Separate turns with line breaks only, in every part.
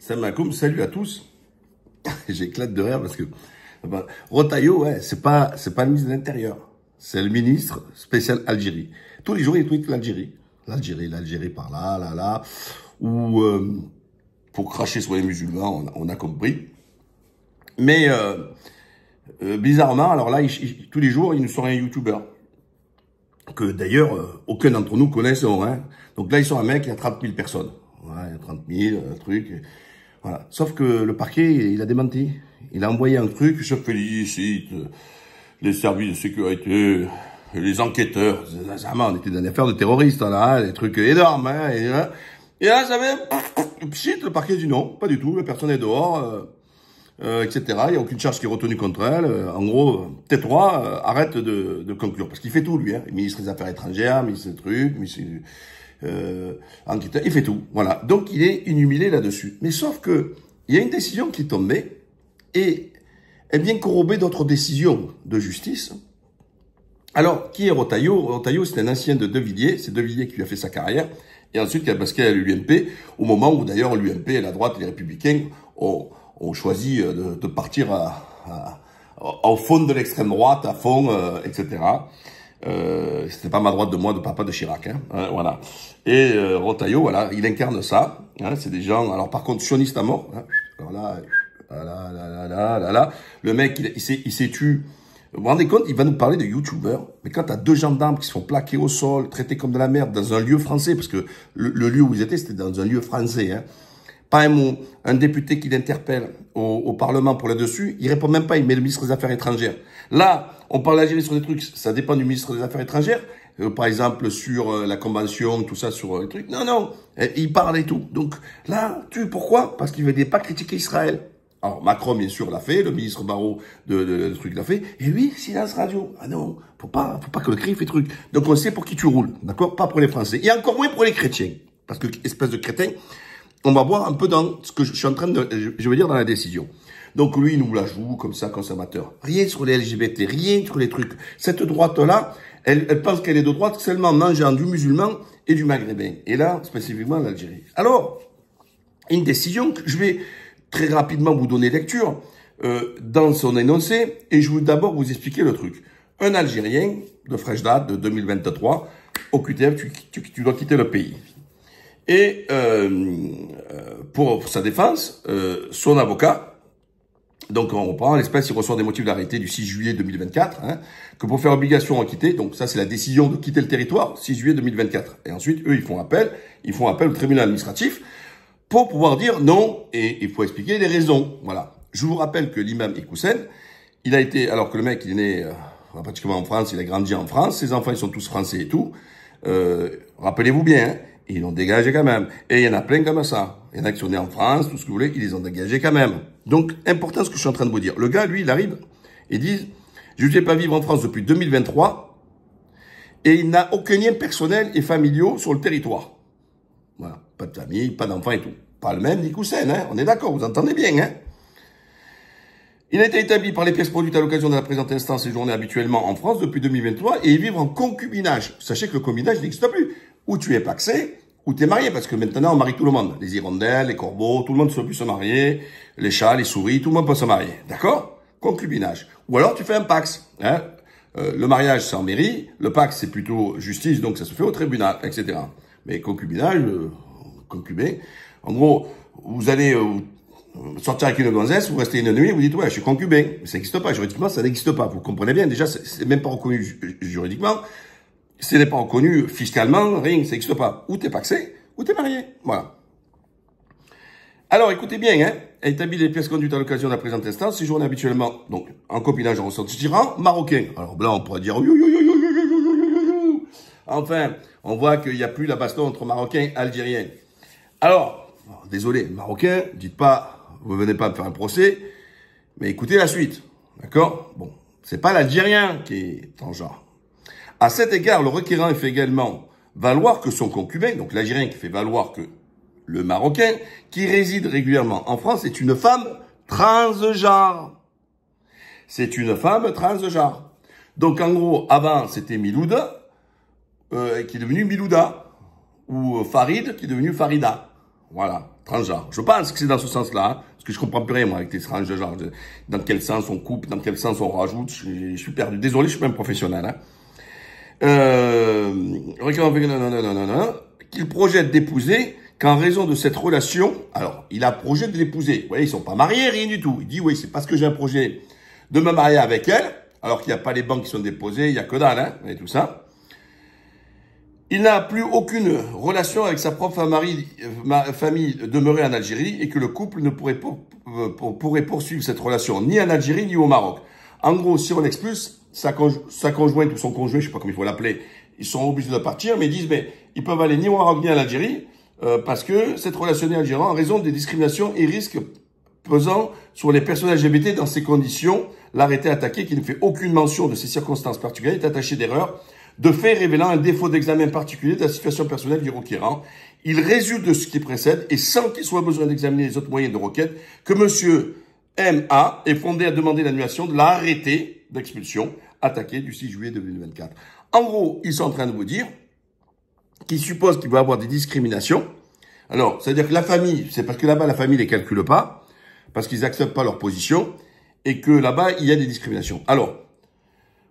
Salam alaikum, salut à tous. J'éclate de rire parce que Rotaillot, ouais, c'est pas le ministre de l'Intérieur, c'est le ministre spécial Algérie. Tous les jours, il tweet l'Algérie. L'Algérie par là, ou pour cracher sur les musulmans, on a compris. Mais bizarrement, alors là, tous les jours, il nous sort un youtubeur que d'ailleurs, aucun d'entre nous connaissons. Hein. Donc là, ils sont un mec, il y a 30 000 personnes. Ouais, il y a 30 000, un truc. Voilà. Sauf que le parquet, il a démenti. Il a envoyé un truc, je félicite les services de sécurité, les enquêteurs. On était dans une affaire de terroristes, là, des trucs énormes. Hein, et là, ça avait... Pchit, le parquet dit non, pas du tout, la personne est dehors, etc. Il n'y a aucune charge qui est retenue contre elle. En gros, tais-toi, arrête de conclure. Parce qu'il fait tout, lui. Hein. Ministre des Affaires étrangères, ministre des trucs, ministre... enquêteur, il fait tout, voilà. Donc il est inhumilé là-dessus. Mais sauf que il y a une décision qui est tombée et elle vient corroborer d'autres décisions de justice. Alors, qui est Rotaillot? Rotaillot, c'est un ancien de De Villiers, c'est De Villiers qui lui a fait sa carrière, et ensuite il a basculé à l'UMP, au moment où d'ailleurs l'UMP et la droite et les Républicains ont choisi de partir au fond de l'extrême droite, à fond, etc. C'était pas ma droite de moi, de papa de Chirac, hein, voilà. Et Rotaillot, voilà, il incarne ça. Hein, c'est des gens, alors par contre, sionistes à mort. Hein, alors là, le mec, il s'est tué. Vous vous rendez compte, il va nous parler de youtubeurs, mais quand t'as deux gendarmes qui se font plaquer au sol, traités comme de la merde, dans un lieu français, parce que le lieu où ils étaient, c'était dans un lieu français, hein. Pas un mot. Un député qui l'interpelle au Parlement pour là-dessus, il répond même pas, il met le ministre des Affaires étrangères. Là, on parle d'Algérie sur des trucs, ça dépend du ministre des Affaires étrangères. Par exemple, sur la convention, tout ça, sur les trucs. Non, il parle et tout. Donc là, pourquoi? Parce qu'il veut pas critiquer Israël. Alors, Macron, bien sûr, l'a fait, le ministre Barrot de truc l'a fait, et lui, silence radio. Ah non, faut pas que le cri fait truc. Donc on sait pour qui tu roules, d'accord? Pas pour les Français. Et encore moins pour les chrétiens. Parce que, espèce de crétin, on va voir un peu dans ce que je suis en train de, je veux dire, dans la décision. Donc lui, il nous la joue comme ça, conservateur. Rien sur les LGBT, rien sur les trucs. Cette droite-là, elle pense qu'elle est de droite seulement en mangeant du musulman et du maghrébin. Et là, spécifiquement l'Algérie. Alors, une décision que je vais très rapidement vous donner lecture dans son énoncé, et je vais d'abord vous expliquer le truc. Un Algérien de fraîche date, de 2023, au QTF, tu dois quitter le pays. Et pour sa défense, son avocat, donc on reprend, l'espèce, il reçoit des motifs d'arrêté du 6 juillet 2024, hein, que pour faire obligation à quitter, donc ça c'est la décision de quitter le territoire, 6 juillet 2024. Et ensuite, eux, ils font appel au tribunal administratif pour pouvoir dire non, et il faut expliquer les raisons. Voilà. Je vous rappelle que l'imam Ekoussen, il a été, alors que le mec, il est né pratiquement en France, il a grandi en France, ses enfants, ils sont tous français et tout, rappelez-vous bien, hein, ils l'ont dégagé quand même. Et il y en a plein comme ça. Il y en a qui sont nés en France, tout ce que vous voulez, ils les ont dégagés quand même. Donc, important ce que je suis en train de vous dire. Le gars, lui, il arrive et dit, je ne sais pas vivre en France depuis 2023 et il n'a aucun lien personnel et familiaux sur le territoire. Voilà. Pas de famille, pas d'enfants et tout. Pas le même Ekoussen, hein. On est d'accord, vous entendez bien, hein. Il a été établi par les pièces produites à l'occasion de la présente instance séjourner habituellement en France depuis 2023 et vivre en concubinage. Sachez que le concubinage n'existe plus. Ou tu es paxé, ou tu es marié, parce que maintenant on marie tout le monde. Les hirondelles, les corbeaux, tout le monde peut se marier, les chats, les souris, tout le monde peut se marier. D'accord? Concubinage. Ou alors tu fais un pax. Hein? Le mariage c'est en mairie, le pax c'est plutôt justice, donc ça se fait au tribunal, etc. Mais concubinage, concubin, en gros, vous allez sortir avec une gonzesse, vous restez une nuit, vous dites ouais je suis concubin. Mais ça n'existe pas, juridiquement ça n'existe pas. Vous comprenez bien, déjà c'est même pas reconnu juridiquement. Ce n'est pas reconnu fiscalement, rien, ça n'existe pas. Ou t'es paxé, ou t'es marié. Voilà. Alors, écoutez bien, hein. Établit les pièces conduites à l'occasion de la présente instance, séjourne habituellement, donc, en copinage en ressortissant marocain. Alors là, on pourrait dire, enfin, on voit qu'il n'y a plus la baston entre Marocains et Algériens. Alors, désolé, Marocains, dites pas, vous venez pas me faire un procès, mais écoutez la suite. D'accord? Bon, c'est pas l'Algérien qui est en genre. À cet égard, le requérant fait également valoir que son concubin, donc l'Algérien qui fait valoir que le Marocain, qui réside régulièrement en France, est une femme transgenre. C'est une femme transgenre. Donc en gros, avant c'était Milouda, qui est devenu Milouda, ou Farid, qui est devenu Farida. Voilà. transgenre. Je pense que c'est dans ce sens-là, hein, parce que je comprends plus rien, moi, avec tes transgenres. Dans quel sens on coupe, dans quel sens on rajoute, je suis perdu. Désolé, je suis pas un professionnel, hein. Qu'il projette d'épouser qu'en raison de cette relation, alors, il a projet de l'épouser. Vous voyez, ils sont pas mariés, rien du tout. Il dit, oui, c'est parce que j'ai un projet de me marier avec elle, alors qu'il n'y a pas les banques qui sont déposées, il n'y a que dalle, hein, et tout ça. Il n'a plus aucune relation avec sa propre famille demeurée en Algérie et que le couple ne pourrait poursuivre cette relation ni en Algérie ni au Maroc. En gros, si on expulse sa conjointe ou son conjoint, je sais pas comment il faut l'appeler, ils sont obligés de partir, mais ils disent, mais ils peuvent aller ni au Maroc ni en Algérie parce que cette relation est algérienne en raison des discriminations et risques pesant sur les personnes LGBT dans ces conditions. L'arrêté attaqué, qui ne fait aucune mention de ces circonstances particulières, est attaché d'erreur de fait révélant un défaut d'examen particulier de la situation personnelle du requérant. Il résulte de ce qui précède et sans qu'il soit besoin d'examiner les autres moyens de requête que monsieur M.A. est fondé à demander l'annulation de l'arrêté d'expulsion attaqué du 6 juillet 2024. En gros, ils sont en train de vous dire qu'ils supposent qu'il va y avoir des discriminations. Alors, c'est-à-dire que la famille, c'est parce que là-bas, la famille les calcule pas, parce qu'ils acceptent pas leur position, et que là-bas, il y a des discriminations. Alors,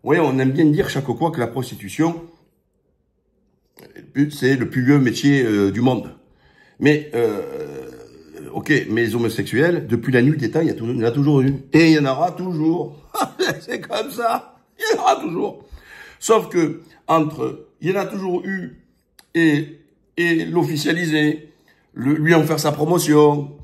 oui, on aime bien dire chaque fois que la prostitution, c'est le plus vieux métier du monde. Mais, ok, mais les homosexuels, depuis la nuit des temps, il y en a toujours eu. Et il y en aura toujours. C'est comme ça. Il y en aura toujours. Sauf que, il y en a toujours eu et l'officialiser, lui en faire sa promotion,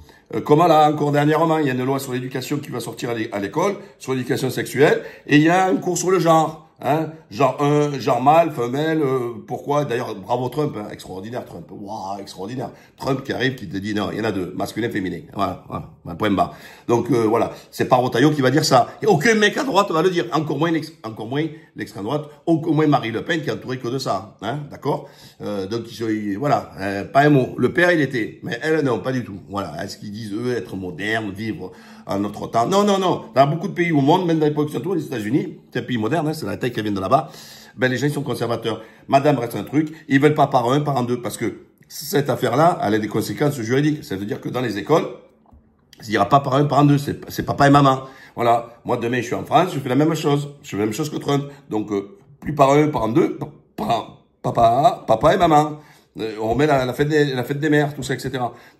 comme là, encore dernièrement, il y a une loi sur l'éducation qui va sortir à l'école, sur l'éducation sexuelle, et il y a un cours sur le genre, hein, genre mâle, femelle, pourquoi, d'ailleurs, bravo Trump, hein, extraordinaire Trump, waouh, extraordinaire. Trump qui arrive, qui te dit, non, il y en a deux, masculin, féminin, voilà, point bas. Donc, voilà, c'est pas Rotaillot qui va dire ça. Et aucun mec à droite va le dire, encore moins l'extrême droite, encore moins Marie Le Pen qui est entourée que de ça, hein, d'accord? Donc, voilà, pas un mot. Le père, il était, mais elle, non, pas du tout. Voilà, est-ce qu'ils disent, eux, être modernes, vivre en notre temps? Non, non, non. Dans beaucoup de pays au monde, même dans les pays occidentaux, les États-Unis, c'est un pays moderne, hein, c'est la taille qui vient de là-bas, ben, les gens, ils sont conservateurs. Madame reste un truc, ils veulent pas par un, par en deux, parce que cette affaire-là, elle a des conséquences juridiques. Ça veut dire que dans les écoles, il n'y ira pas par un, par en deux, c'est papa et maman. Voilà. Moi, demain, je suis en France, je fais la même chose. Je fais la même chose que Trump. Donc, plus par un, par en deux, papa et maman. On met la fête des mères, tout ça, etc.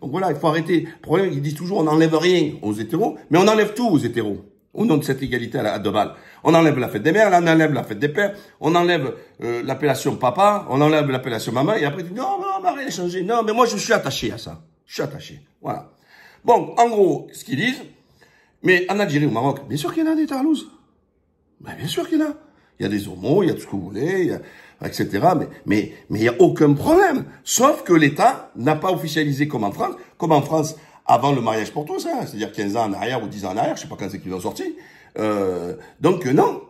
Donc voilà, il faut arrêter. Le problème, ils disent toujours, on n'enlève rien aux hétéros, mais on enlève tout aux hétéros. Au nom de cette égalité à deux balles. On enlève la fête des mères, là, on enlève la fête des pères, on enlève l'appellation papa, on enlève l'appellation maman, et après, tu dis, non, on va rien changer. Non, mais moi, je suis attaché à ça. Je suis attaché. Voilà. Bon, en gros, ce qu'ils disent, mais en Algérie, au Maroc, bien sûr qu'il y en a des tarlouses. Ben, bien sûr qu'il y en a. Il y a des homos, il y a tout ce que vous voulez, il y a, etc. Mais il n'y a aucun problème. Sauf que l'État n'a pas officialisé comme en France. Comme en France, avant le mariage pour tous, hein, c'est-à-dire 15 ans en arrière ou 10 ans en arrière, je sais pas quand c'est qu'ils ont sorti. Donc non.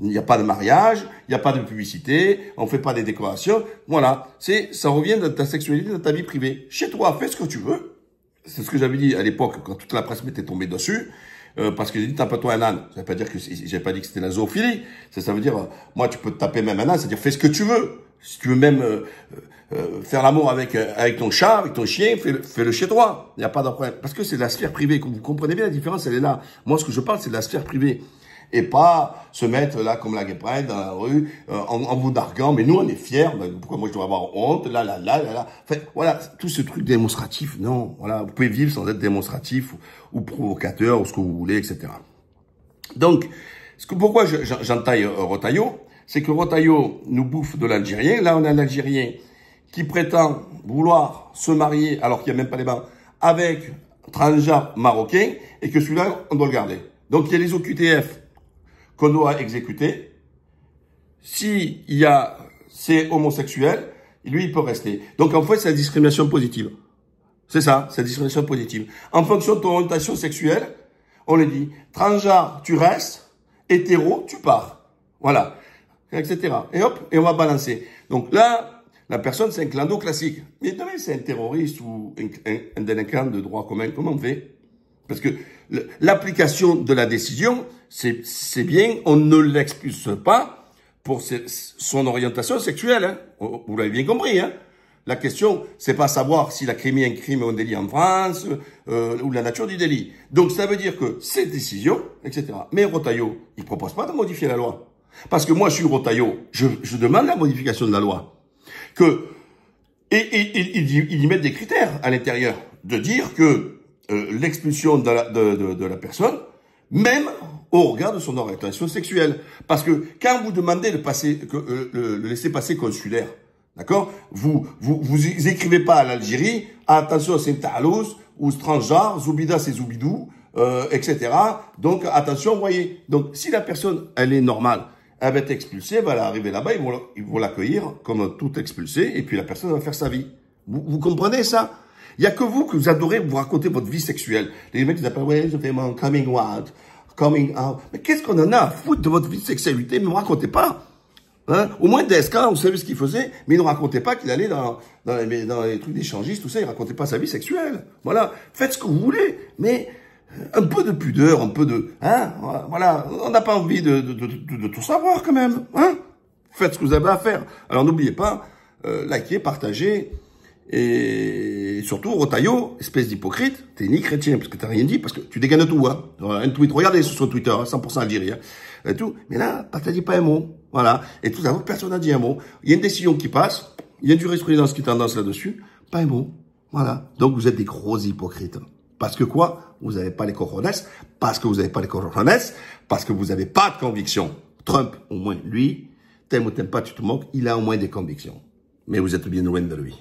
Il n'y a pas de mariage, il n'y a pas de publicité, on fait pas des décorations. Voilà. Ça revient de ta sexualité, de ta vie privée. Chez toi, fais ce que tu veux. C'est ce que j'avais dit à l'époque, quand toute la presse m'était tombée dessus. Parce que j'ai dit, tape-toi un âne. Ça veut pas dire que, j'ai pas dit que c'était la zoophilie. Ça veut dire, moi, tu peux te taper même un âne, c'est-à-dire, fais ce que tu veux. Si tu veux même, faire l'amour avec ton chat, avec ton chien, fais-le chez toi. Il n'y a pas de problème. Parce que c'est de la sphère privée. Vous comprenez bien la différence, elle est là. Moi, ce que je parle, c'est de la sphère privée. Et pas se mettre là comme la guêprette dans la rue en vous narguant. Mais nous, on est fiers. Pourquoi moi, je dois avoir honte? Là. Enfin, voilà, tout ce truc démonstratif, non. Voilà, vous pouvez vivre sans être démonstratif ou provocateur ou ce que vous voulez, etc. Donc, pourquoi j'entaille Rotaillot, c'est que Rotaillot nous bouffe de l'Algérien. Là, on a un Algérien qui prétend vouloir se marier, alors qu'il n'y a même pas les bains, avec un transgenre marocain, et que celui-là, on doit le garder. Donc, il y a les OQTF qu'on doit exécuter. Si c'est homosexuel, lui, il peut rester. Donc, en fait, c'est la discrimination positive. C'est ça, c'est la discrimination positive. En fonction de ton orientation sexuelle, on le dit, transgenre, tu restes, hétéro, tu pars. Voilà. Etc. Et hop, et on va balancer. Donc là, la personne, c'est un clando classique. Mais demain, c'est un terroriste ou un délinquant de droit commun. Comment on fait? Parce que l'application de la décision, c'est bien, on ne l'expulse pas pour son orientation sexuelle. Hein. Vous l'avez bien compris. Hein. La question, c'est pas savoir s'il a commis un crime ou un délit en France, ou la nature du délit. Donc, ça veut dire que ces décisions, etc. Mais Retailleau, il propose pas de modifier la loi. Parce que moi, je suis Retailleau, je demande la modification de la loi. Il y met des critères à l'intérieur. De dire que l'expulsion de la personne, même au regard de son orientation sexuelle. Parce que quand vous demandez le laissez-passer consulaire, d'accord, vous écrivez pas à l'Algérie, attention c'est Talos, ou transgenre, Zoubida c'est Zoubidou, etc. Donc attention, voyez. Donc si la personne, elle est normale, elle va être expulsée, elle va arriver là-bas, ils vont l'accueillir comme tout expulsé, et puis la personne va faire sa vie. Vous comprenez ça? Il y a que vous adorez vous raconter votre vie sexuelle. Les mecs, ils appellent, ouais, je fais mon coming out. Mais qu'est-ce qu'on en a à foutre de votre vie de sexualité? Ne me racontez pas. Hein? Au moins, DSK, on savait ce qu'il faisait, mais il ne racontait pas qu'il allait dans les trucs d'échangistes, tout ça, il racontait pas sa vie sexuelle. Voilà. Faites ce que vous voulez, mais un peu de pudeur, un peu de, hein? Voilà. On n'a pas envie de tout savoir, quand même, hein? Faites ce que vous avez à faire. Alors, n'oubliez pas, likez, partagez, et surtout, Retailleau, espèce d'hypocrite, t'es ni chrétien, parce que t'as rien dit, parce que tu dégaines tout, hein. Un tweet, regardez sur Twitter, hein, 100% Algérie, hein, et tout. Mais là, t'as dit pas un mot. Voilà. Et tout à l'heure, personne n'a dit un mot. Il y a une décision qui passe, il y a une jurisprudence qui tendance là-dessus, pas un mot. Voilà. Donc, vous êtes des gros hypocrites. Parce que quoi? Vous n'avez pas les cojones, parce que vous n'avez pas les cojones, parce que vous n'avez pas de conviction. Trump, au moins, lui, t'aimes ou t'aimes pas, tu te moques, il a au moins des convictions. Mais vous êtes bien loin de lui.